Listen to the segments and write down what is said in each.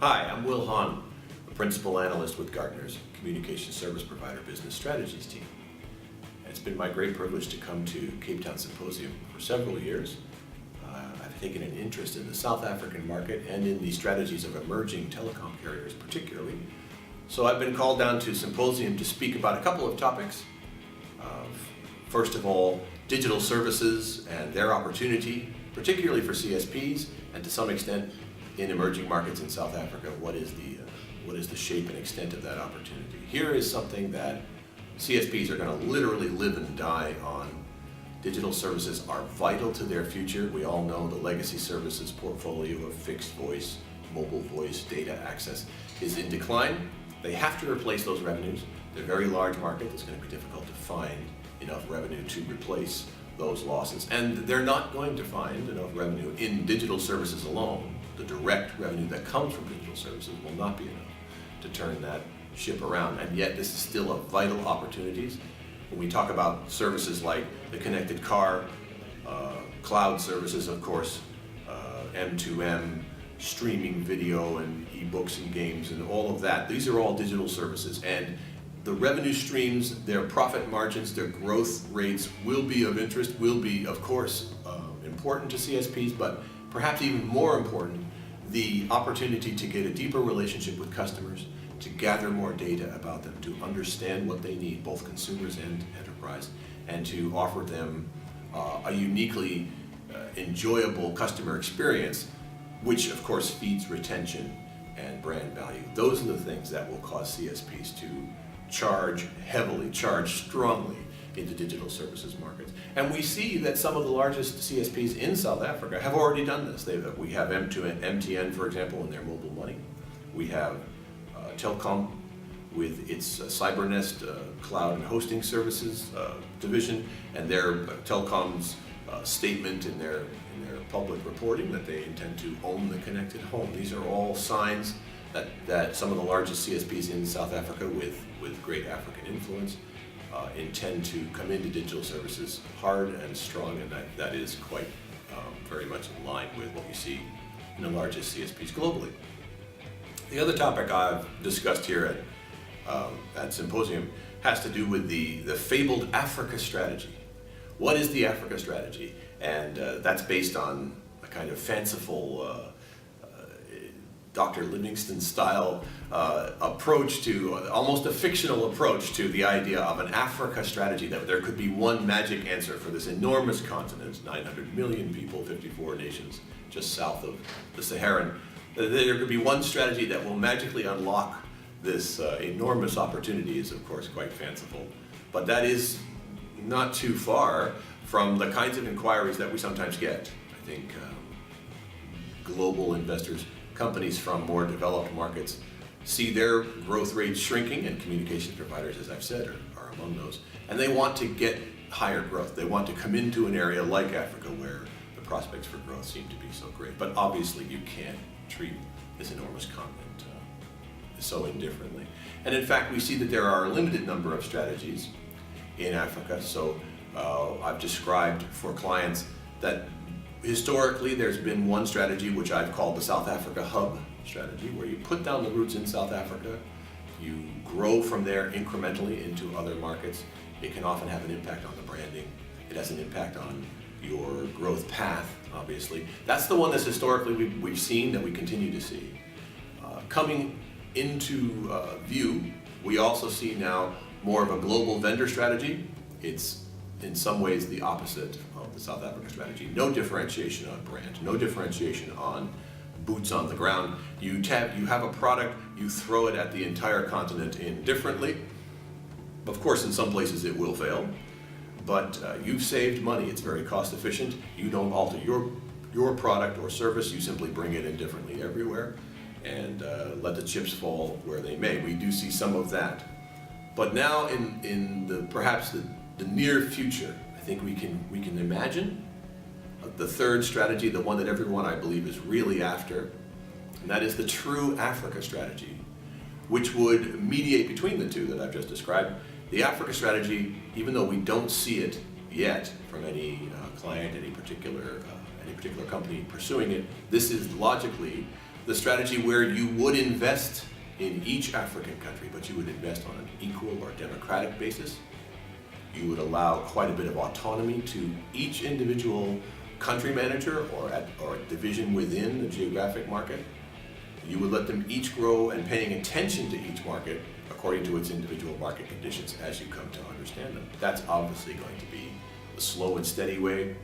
Hi, I'm Will Hahn, a principal analyst with Gartner's Communication Service Provider Business Strategies team. It's been my great privilege to come to Cape Town Symposium for several years. I've taken an interest in the South African market and in the strategies of emerging telecom carriers particularly. So I've been called down to Symposium to speak about a couple of topics. First of all, digital services and their opportunity, particularly for CSPs, and to some extent in emerging markets in South Africa, what is the shape and extent of that opportunity? Here is something that CSPs are going to literally live and die on. Digital services are vital to their future. We all know the legacy services portfolio of fixed voice, mobile voice, data access is in decline. They have to replace those revenues. They're a very large market. It's going to be difficult to find enough revenue to replace those losses. And they're not going to find enough revenue in digital services alone. The direct revenue that comes from digital services will not be enough to turn that ship around. And yet this is still a vital opportunity. When we talk about services like the connected car, cloud services, of course, M2M, streaming video and ebooks and games and all of that, these are all digital services. And the revenue streams, their profit margins, their growth rates will be of interest, will be, of course, important to CSPs, but perhaps even more important, the opportunity to get a deeper relationship with customers, to gather more data about them, to understand what they need, both consumers and enterprise, and to offer them a uniquely enjoyable customer experience, which of course feeds retention and brand value. Those are the things that will cause CSPs to charge heavily, charge strongly into digital services markets. And we see that some of the largest CSPs in South Africa have already done this. We have MTN, for example, in their mobile money. We have telecom with its CyberNest cloud and hosting services division, and their telecom's statement in their public reporting that they intend to own the connected home. These are all signs that some of the largest CSPs in South Africa with great African influence intend to come into digital services hard and strong, and that is quite very much in line with what we see in the largest CSPs globally. The other topic I've discussed here at Symposium has to do with the fabled Africa strategy. What is the Africa strategy? And that's based on a kind of fanciful Dr. Linington style approach to, almost a fictional approach to the idea of an Africa strategy, that there could be one magic answer for this enormous continent, 900 million people, 54 nations just south of the Saharan. There could be one strategy that will magically unlock this enormous opportunity is of course quite fanciful, but that is not too far from the kinds of inquiries that we sometimes get. I think global investors, companies from more developed markets, see their growth rates shrinking, and communications providers, as I've said, are among those. And they want to get higher growth. They want to come into an area like Africa where the prospects for growth seem to be so great. But obviously you can't treat this enormous continent so indifferently. And in fact, we see that there are a limited number of strategies in Africa. So I've described for clients that historically, there's been one strategy which I've called the South Africa Hub strategy, where you put down the roots in South Africa, you grow from there incrementally into other markets. It can often have an impact on the branding. It has an impact on your growth path, obviously. That's the one that's historically we've seen, that we continue to see. Coming into view, we also see now more of a global vendor strategy. It's in some ways the opposite of the South Africa strategy. No differentiation on brand, no differentiation on boots on the ground. You have a product, you throw it at the entire continent indifferently. Of course, in some places it will fail, but you've saved money. It's very cost efficient. You don't alter your product or service, you simply bring it in differently everywhere and let the chips fall where they may. We do see some of that. But now in perhaps the near future, I think we can imagine the third strategy, the one that everyone I believe is really after, and that is the true Africa strategy, which would mediate between the two that I've just described. The Africa strategy, even though we don't see it yet from any client, any particular company pursuing it, this is logically the strategy where you would invest in each African country, but you would invest on an equal or democratic basis. You would allow quite a bit of autonomy to each individual country manager or division within the geographic market. You would let them each grow and paying attention to each market according to its individual market conditions as you come to understand them. That's obviously going to be the slow and steady way.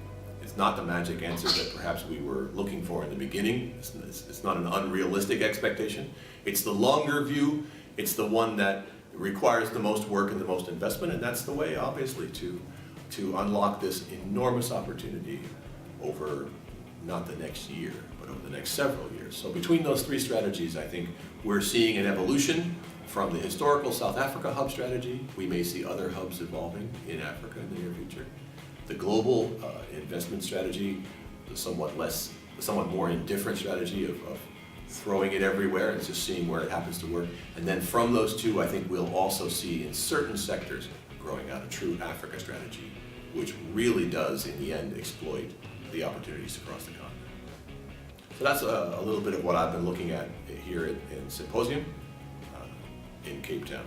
It's not the magic answer that perhaps we were looking for in the beginning. It's not an unrealistic expectation. It's the longer view. It's the one that requires the most work and the most investment, and that's the way, obviously, to unlock this enormous opportunity over not the next year, but over the next several years. So between those three strategies, I think we're seeing an evolution from the historical South Africa hub strategy. We may see other hubs evolving in Africa in the near future. The global investment strategy, the somewhat more indifferent strategy of throwing it everywhere and just seeing where it happens to work. And then from those two, I think we'll also see in certain sectors growing out a true Africa strategy, which really does, in the end, exploit the opportunities across the continent. So that's a little bit of what I've been looking at here in Symposium in Cape Town.